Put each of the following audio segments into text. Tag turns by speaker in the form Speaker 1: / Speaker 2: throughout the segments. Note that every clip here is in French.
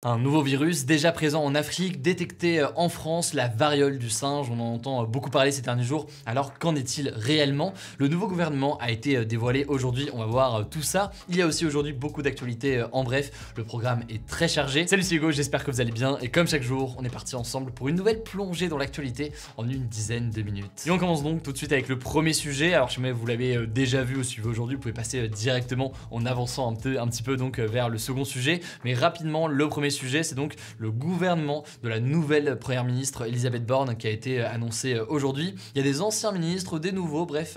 Speaker 1: Un nouveau virus déjà présent en Afrique, détecté en France, la variole du singe, on en entend beaucoup parler ces derniers jours. Alors qu'en est-il réellement? Le nouveau gouvernement a été dévoilé aujourd'hui, on va voir tout ça. Il y a aussi aujourd'hui beaucoup d'actualités en bref, le programme est très chargé. Salut c'est Hugo, j'espère que vous allez bien et comme chaque jour, on est parti ensemble pour une nouvelle plongée dans l'actualité en une dizaine de minutes. Et on commence donc tout de suite avec le premier sujet. Alors si vous l'avez déjà vu ou suivi aujourd'hui, vous pouvez passer directement en avançant un petit peu donc vers le second sujet. Mais rapidement, le premier sujet, c'est donc le gouvernement de la nouvelle première ministre Elisabeth Borne qui a été annoncé aujourd'hui. Il y a des anciens ministres, des nouveaux, bref,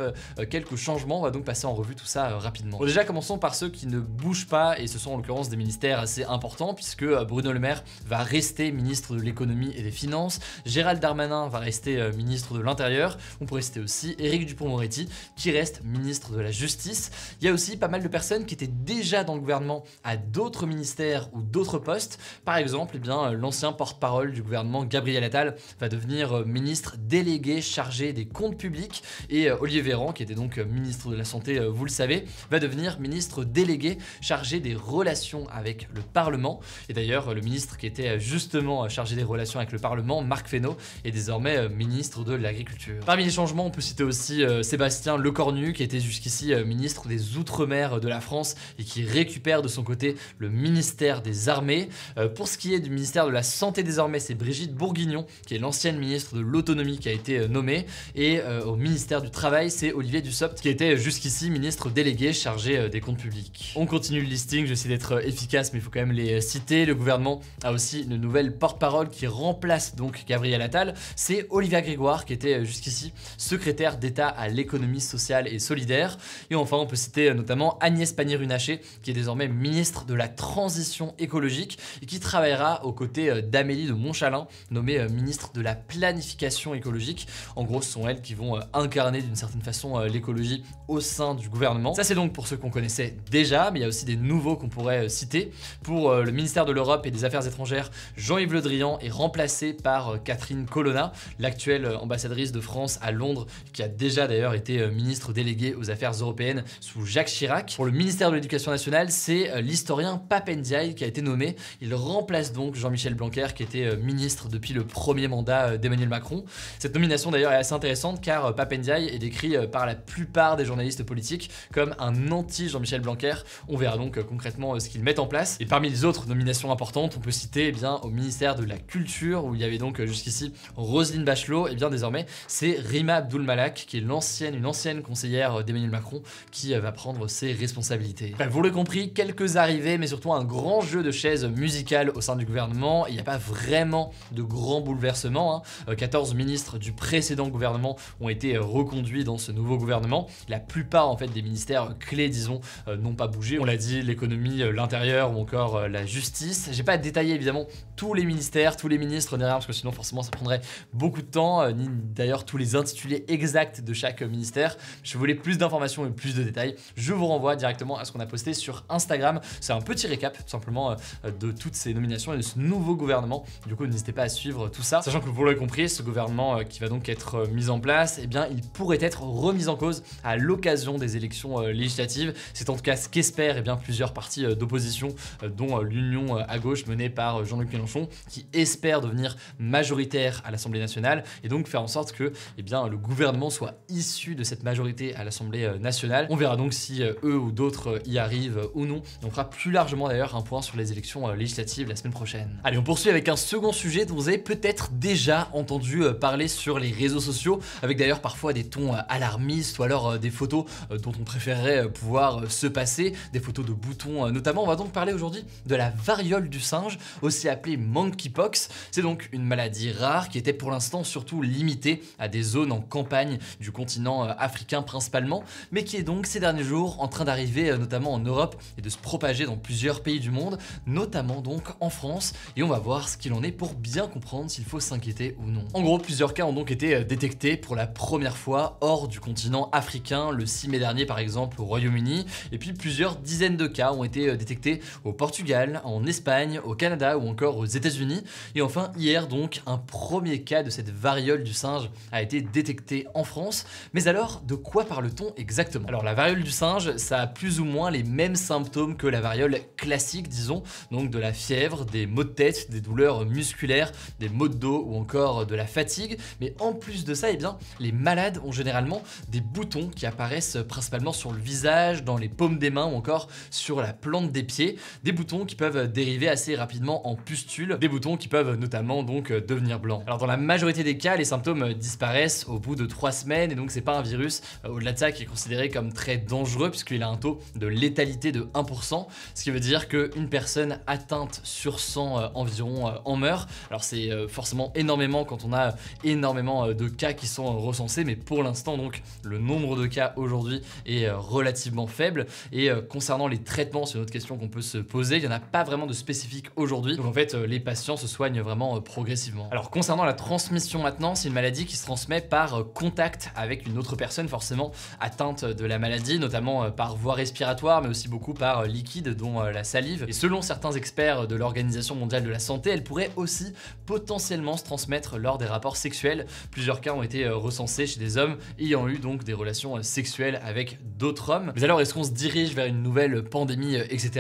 Speaker 1: quelques changements. On va donc passer en revue tout ça rapidement. Bon, déjà, commençons par ceux qui ne bougent pas et ce sont en l'occurrence des ministères assez importants puisque Bruno Le Maire va rester ministre de l'économie et des finances. Gérald Darmanin va rester ministre de l'Intérieur. On pourrait citer aussi Éric Dupond-Moretti qui reste ministre de la Justice. Il y a aussi pas mal de personnes qui étaient déjà dans le gouvernement à d'autres ministères ou d'autres postes. Par exemple, l'ancien porte-parole du gouvernement Gabriel Attal va devenir ministre délégué chargé des comptes publics et Olivier Véran, qui était donc ministre de la Santé, vous le savez, va devenir ministre délégué chargé des relations avec le Parlement. Et d'ailleurs, le ministre qui était justement chargé des relations avec le Parlement, Marc Fesneau, est désormais ministre de l'Agriculture. Parmi les changements, on peut citer aussi Sébastien Lecornu, qui était jusqu'ici ministre des Outre-mer de la France et qui récupère de son côté le ministère des Armées. Pour ce qui est du ministère de la Santé désormais, c'est Brigitte Bourguignon, qui est l'ancienne ministre de l'Autonomie qui a été nommée. Et au ministère du Travail, c'est Olivier Dussopt, qui était jusqu'ici ministre délégué chargé des comptes publics. On continue le listing, j'essaie d'être efficace, mais il faut quand même les citer. Le gouvernement a aussi une nouvelle porte-parole qui remplace donc Gabriel Attal. C'est Olivia Grégoire, qui était jusqu'ici secrétaire d'État à l'économie sociale et solidaire. Et enfin, on peut citer notamment Agnès Pannier-Runacher, qui est désormais ministre de la Transition écologique et qui travaillera aux côtés d'Amélie de Montchalin, nommée ministre de la Planification écologique. En gros, ce sont elles qui vont incarner d'une certaine façon l'écologie au sein du gouvernement. Ça, c'est donc pour ceux qu'on connaissait déjà, mais il y a aussi des nouveaux qu'on pourrait citer. Pour le ministère de l'Europe et des Affaires étrangères, Jean-Yves Le Drian est remplacé par Catherine Colonna, l'actuelle ambassadrice de France à Londres, qui a déjà d'ailleurs été ministre déléguée aux affaires européennes sous Jacques Chirac. Pour le ministère de l'Éducation nationale, c'est l'historien Pap Ndiaye qui a été nommé. Il remplace donc Jean-Michel Blanquer qui était ministre depuis le premier mandat d'Emmanuel Macron. Cette nomination d'ailleurs est assez intéressante car Pap Ndiaye est décrit par la plupart des journalistes politiques comme un anti-Jean-Michel Blanquer. On verra donc concrètement ce qu'ils mettent en place. Et parmi les autres nominations importantes, on peut citer au ministère de la Culture où il y avait donc jusqu'ici Roselyne Bachelot. Et bien désormais c'est Rima Abdul Malak qui est une ancienne conseillère d'Emmanuel Macron qui va prendre ses responsabilités. Bref, vous l'avez compris, quelques arrivées mais surtout un grand jeu de chaises musicales au sein du gouvernement. Il n'y a pas vraiment de grands bouleversements. 14 ministres du précédent gouvernement ont été reconduits dans ce nouveau gouvernement. La plupart en fait des ministères clés, disons, n'ont pas bougé. On l'a dit, l'économie, l'intérieur ou encore la justice. J'ai pas détaillé évidemment tous les ministères, tous les ministres ni rien parce que sinon forcément ça prendrait beaucoup de temps, ni d'ailleurs tous les intitulés exacts de chaque ministère. Si vous voulez plus d'informations et plus de détails, je vous renvoie directement à ce qu'on a posté sur Instagram. C'est un petit récap tout simplement de toutes ces nominations et de ce nouveau gouvernement. Du coup, n'hésitez pas à suivre tout ça. Sachant que vous l'avez compris, ce gouvernement qui va donc être mis en place, eh bien, il pourrait être remis en cause à l'occasion des élections législatives. C'est en tout cas ce qu'espèrent plusieurs partis d'opposition, dont l'Union à gauche menée par Jean-Luc Mélenchon, qui espère devenir majoritaire à l'Assemblée nationale et donc faire en sorte que le gouvernement soit issu de cette majorité à l'Assemblée nationale. On verra donc si eux ou d'autres y arrivent ou non. Et on fera plus largement d'ailleurs un point sur les élections législatives la semaine prochaine. Allez, on poursuit avec un second sujet dont vous avez peut-être déjà entendu parler sur les réseaux sociaux, avec d'ailleurs parfois des tons alarmistes ou alors des photos dont on préférerait pouvoir se passer, des photos de boutons notamment. On va donc parler aujourd'hui de la variole du singe, aussi appelée monkeypox. C'est donc une maladie rare qui était pour l'instant surtout limitée à des zones en campagne du continent africain principalement, mais qui est donc ces derniers jours en train d'arriver notamment en Europe et de se propager dans plusieurs pays du monde, notamment donc en France, et on va voir ce qu'il en est pour bien comprendre s'il faut s'inquiéter ou non. En gros, plusieurs cas ont donc été détectés pour la première fois hors du continent africain, le 6 mai dernier par exemple au Royaume-Uni, et puis plusieurs dizaines de cas ont été détectés au Portugal, en Espagne, au Canada ou encore aux États-Unis. Et enfin hier donc un premier cas de cette variole du singe a été détecté en France. Mais alors de quoi parle-t-on exactement? Alors la variole du singe, ça a plus ou moins les mêmes symptômes que la variole classique, disons, donc de la la fièvre, des maux de tête, des douleurs musculaires, des maux de dos ou encore de la fatigue. Mais en plus de ça, eh bien, les malades ont généralement des boutons qui apparaissent principalement sur le visage, dans les paumes des mains ou encore sur la plante des pieds. Des boutons qui peuvent dériver assez rapidement en pustules, des boutons qui peuvent notamment donc devenir blancs. Alors dans la majorité des cas, les symptômes disparaissent au bout de 3 semaines et donc c'est pas un virus au-delà de ça qui est considéré comme très dangereux puisqu'il a un taux de létalité de 1%, ce qui veut dire qu'une personne atteinte sur 100 environ en meurt. Alors c'est forcément énormément quand on a énormément de cas qui sont recensés, mais pour l'instant donc le nombre de cas aujourd'hui est relativement faible. Et concernant les traitements, c'est une autre question qu'on peut se poser, il n'y en a pas vraiment de spécifique aujourd'hui, donc en fait les patients se soignent vraiment progressivement. Alors concernant la transmission maintenant, c'est une maladie qui se transmet par contact avec une autre personne forcément atteinte de la maladie, notamment par voie respiratoire mais aussi beaucoup par liquide dont la salive. Et selon certains experts de l'Organisation mondiale de la santé, elle pourrait aussi potentiellement se transmettre lors des rapports sexuels. Plusieurs cas ont été recensés chez des hommes ayant eu donc des relations sexuelles avec d'autres hommes. Mais alors est-ce qu'on se dirige vers une nouvelle pandémie, etc.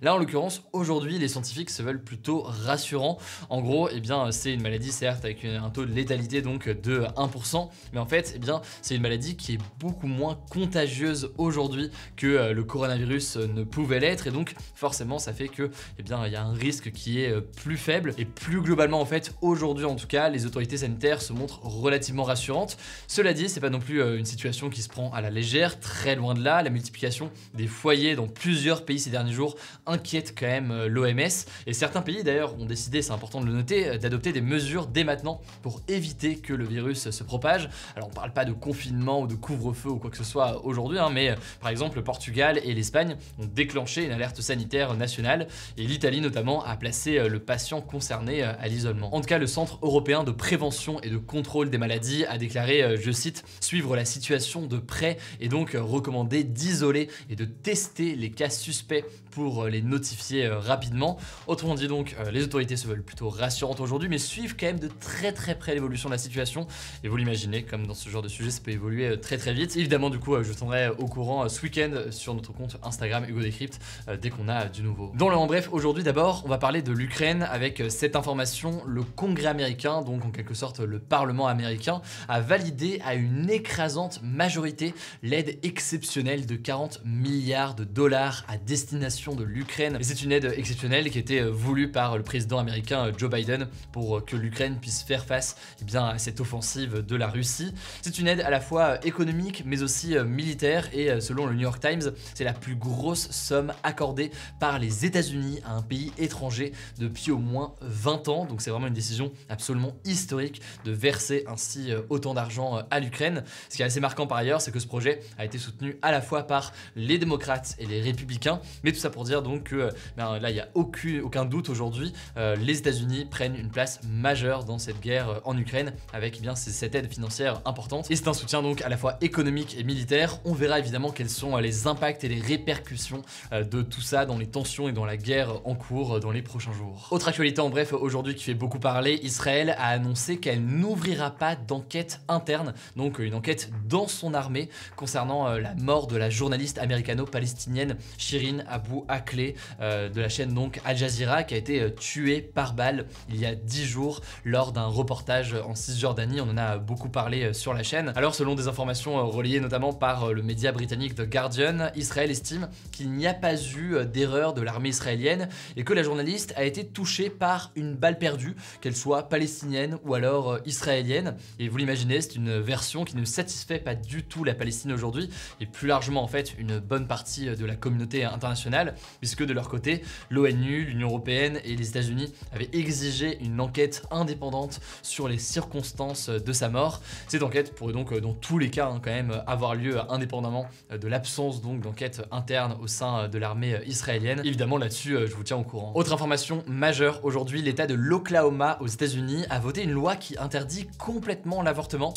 Speaker 1: Là en l'occurrence aujourd'hui les scientifiques se veulent plutôt rassurants. En gros eh bien c'est une maladie certes avec un taux de létalité donc de 1%, mais en fait eh bien c'est une maladie qui est beaucoup moins contagieuse aujourd'hui que le coronavirus ne pouvait l'être, et donc forcément ça fait que eh bien il y a un risque qui est plus faible. Et plus globalement en fait aujourd'hui en tout cas les autorités sanitaires se montrent relativement rassurantes. Cela dit c'est pas non plus une situation qui se prend à la légère, très loin de là. La multiplication des foyers dans plusieurs pays ces derniers jours inquiète quand même l'OMS, et certains pays d'ailleurs ont décidé, c'est important de le noter, d'adopter des mesures dès maintenant pour éviter que le virus se propage. Alors on parle pas de confinement ou de couvre-feu ou quoi que ce soit aujourd'hui, mais par exemple le Portugal et l'Espagne ont déclenché une alerte sanitaire nationale, et l'Italie notamment a placé le patient concerné à l'isolement. En tout cas le Centre européen de prévention et de contrôle des maladies a déclaré, je cite, suivre la situation de près et donc recommander d'isoler et de tester les cas suspects pour les notifier rapidement. Autrement dit donc, les autorités se veulent plutôt rassurantes aujourd'hui, mais suivent quand même de très près l'évolution de la situation. Et vous l'imaginez, comme dans ce genre de sujet, ça peut évoluer très vite. Évidemment, du coup, je vous tiendrai au courant ce week-end sur notre compte Instagram Hugo Décrypte dès qu'on a du nouveau. En bref, aujourd'hui d'abord, on va parler de l'Ukraine avec cette information. Le Congrès américain, donc en quelque sorte le Parlement américain, a validé à une écrasante majorité l'aide exceptionnelle de 40 milliards de dollars à destination de l'Ukraine. Et c'est une aide exceptionnelle qui était voulue par le président américain Joe Biden pour que l'Ukraine puisse faire face à cette offensive de la Russie. C'est une aide à la fois économique mais aussi militaire, et selon le New York Times, c'est la plus grosse somme accordée par les États-Unis à un pays étranger depuis au moins 20 ans. Donc c'est vraiment une décision absolument historique de verser ainsi autant d'argent à l'Ukraine. Ce qui est assez marquant par ailleurs, c'est que ce projet a été soutenu à la fois par les démocrates et les républicains, mais tout ça pour dire donc que là il n'y a aucun doute aujourd'hui, les États-Unis prennent une place majeure dans cette guerre en Ukraine avec cette aide financière importante, et c'est un soutien donc à la fois économique et militaire. On verra évidemment quels sont les impacts et les répercussions de tout ça dans les tensions et dans la guerre en cours dans les prochains jours. Autre actualité en bref aujourd'hui qui fait beaucoup parler, Israël a annoncé qu'elle n'ouvrira pas d'enquête interne, donc une enquête dans son armée concernant la mort de la journaliste américano-palestinienne Shirin Abu Akleh de la chaîne donc Al Jazeera, qui a été tuée par balle il y a 10 jours lors d'un reportage en Cisjordanie. On en a beaucoup parlé sur la chaîne. Alors selon des informations relayées notamment par le média britannique The Guardian, Israël estime qu'il n'y a pas eu d'erreur de l'armée israélienne et que la journaliste a été touchée par une balle perdue, qu'elle soit palestinienne ou alors israélienne. Et vous l'imaginez, c'est une version qui ne satisfait pas du tout la Palestine aujourd'hui, et plus largement en fait une bonne partie de la communauté internationale, puisque de leur côté, l'ONU, l'Union européenne et les États-Unis avaient exigé une enquête indépendante sur les circonstances de sa mort. Cette enquête pourrait donc dans tous les cas quand même avoir lieu indépendamment de l'absence donc d'enquête interne au sein de l'armée israélienne. Évidemment là-dessus je vous tiens au courant. Autre information majeure aujourd'hui, l'État de l'Oklahoma aux États-Unis a voté une loi qui interdit complètement l'avortement.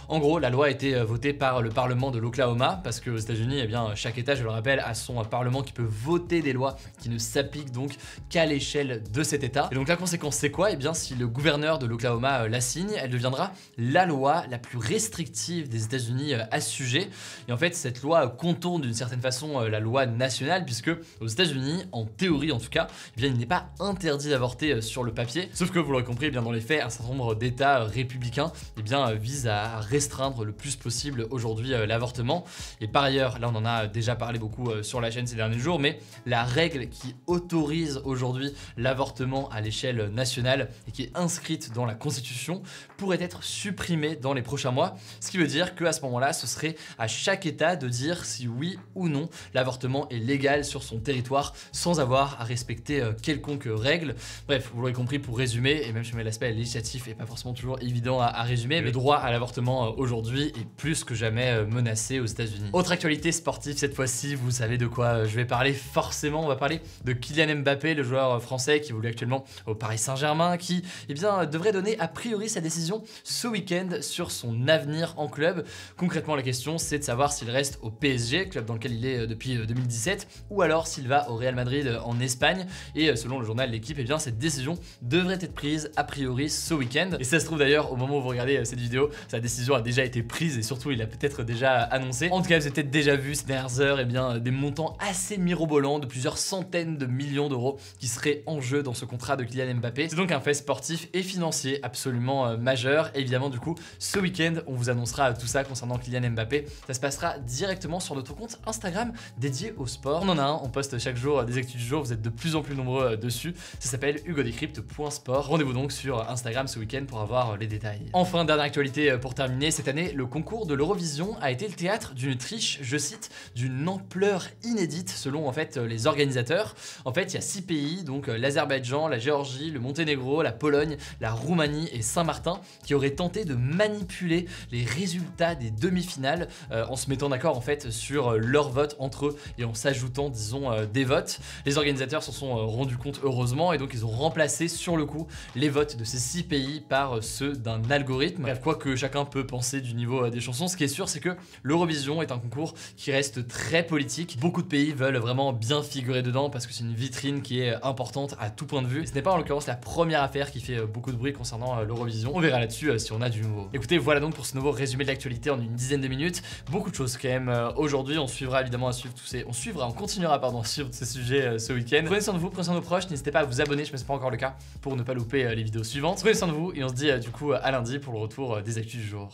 Speaker 1: En gros, la loi a été votée par le Parlement de l'Oklahoma, parce qu'aux États-Unis, eh bien, chaque État, je le rappelle, a son Parlement qui peut voter des lois qui ne s'appliquent donc qu'à l'échelle de cet État. Et donc la conséquence, c'est quoi? Eh bien, si le gouverneur de l'Oklahoma la signe, elle deviendra la loi la plus restrictive des États-Unis à ce sujet. Et en fait, cette loi contourne d'une certaine façon la loi nationale, puisque aux États-Unis, en théorie en tout cas, eh bien, il n'est pas interdit d'avorter sur le papier. Sauf que vous l'aurez compris, eh bien, dans les faits, un certain nombre d'États républicains eh bien, visent à restreindre le plus possible aujourd'hui l'avortement. Et par ailleurs, là on en a déjà parlé beaucoup sur la chaîne ces derniers jours, mais la règle qui autorise aujourd'hui l'avortement à l'échelle nationale et qui est inscrite dans la Constitution pourrait être supprimée dans les prochains mois. Ce qui veut dire qu'à ce moment-là, ce serait à chaque État de dire si oui ou non l'avortement est légal sur son territoire sans avoir à respecter quelconque règle. Bref, vous l'aurez compris, pour résumer, et même si l'aspect législatif n'est pas forcément toujours évident à résumer, le droit à l'avortement aujourd'hui est plus que jamais menacé aux États-Unis. Autre actualité sportive cette fois-ci, vous savez de quoi je vais parler forcément. On va parler de Kylian Mbappé, le joueur français qui évolue actuellement au Paris Saint-Germain, qui eh bien, devrait donner a priori sa décision ce week-end sur son avenir en club. Concrètement, la question c'est de savoir s'il reste au PSG, club dans lequel il est depuis 2017, ou alors s'il va au Real Madrid en Espagne. Et selon le journal L'Équipe, eh bien, cette décision devrait être prise a priori ce week-end. Et ça se trouve d'ailleurs, au moment où vous regardez cette vidéo, sa décision a déjà été prise et surtout il a peut-être déjà annoncé. En tout cas, vous avez peut-être déjà vu ces dernières heures eh bien, des montants assez mirobolants de plusieurs centaines de millions d'euros qui seraient en jeu dans ce contrat de Kylian Mbappé. C'est donc un fait sportif et financier absolument majeur. Et évidemment, du coup, ce week-end, on vous annoncera tout ça concernant Kylian Mbappé. Ça se passera directement sur notre compte Instagram dédié au sport. On en a un, on poste chaque jour des actus du jour. Vous êtes de plus en plus nombreux dessus. Ça s'appelle hugodecrypt.sport. Rendez-vous donc sur Instagram ce week-end pour avoir les détails. Enfin, dernière actualité pour terminer. Cette année, le concours de l'Eurovision a été le théâtre d'une triche, je cite, d'une ampleur inédite selon en fait les organisateurs. En fait, il y a 6 pays, donc l'Azerbaïdjan, la Géorgie, le Monténégro, la Pologne, la Roumanie et Saint-Martin, qui auraient tenté de manipuler les résultats des demi-finales en se mettant d'accord en fait sur leur vote entre eux et en s'ajoutant, disons, des votes. Les organisateurs s'en sont rendus compte heureusement et donc ils ont remplacé sur le coup les votes de ces 6 pays par ceux d'un algorithme. Bref, quoi que chacun peut penser du niveau des chansons, ce qui est sûr c'est que l'Eurovision est un concours qui reste très politique. Beaucoup de pays veulent vraiment bien figurer dedans parce que c'est une vitrine qui est importante à tout point de vue. Et ce n'est pas en l'occurrence la première affaire qui fait beaucoup de bruit concernant l'Eurovision. On verra là-dessus si on a du nouveau. Écoutez, voilà donc pour ce nouveau résumé de l'actualité en une dizaine de minutes. Beaucoup de choses quand même aujourd'hui. On suivra évidemment à suivre tous ces... On continuera pardon à suivre ces sujets ce week-end. Prenez soin de vous, prenez soin de vos proches. N'hésitez pas à vous abonner, je ne sais pas encore le cas, pour ne pas louper les vidéos suivantes. Prenez soin de vous et on se dit du coup à lundi pour le retour des actus du jour.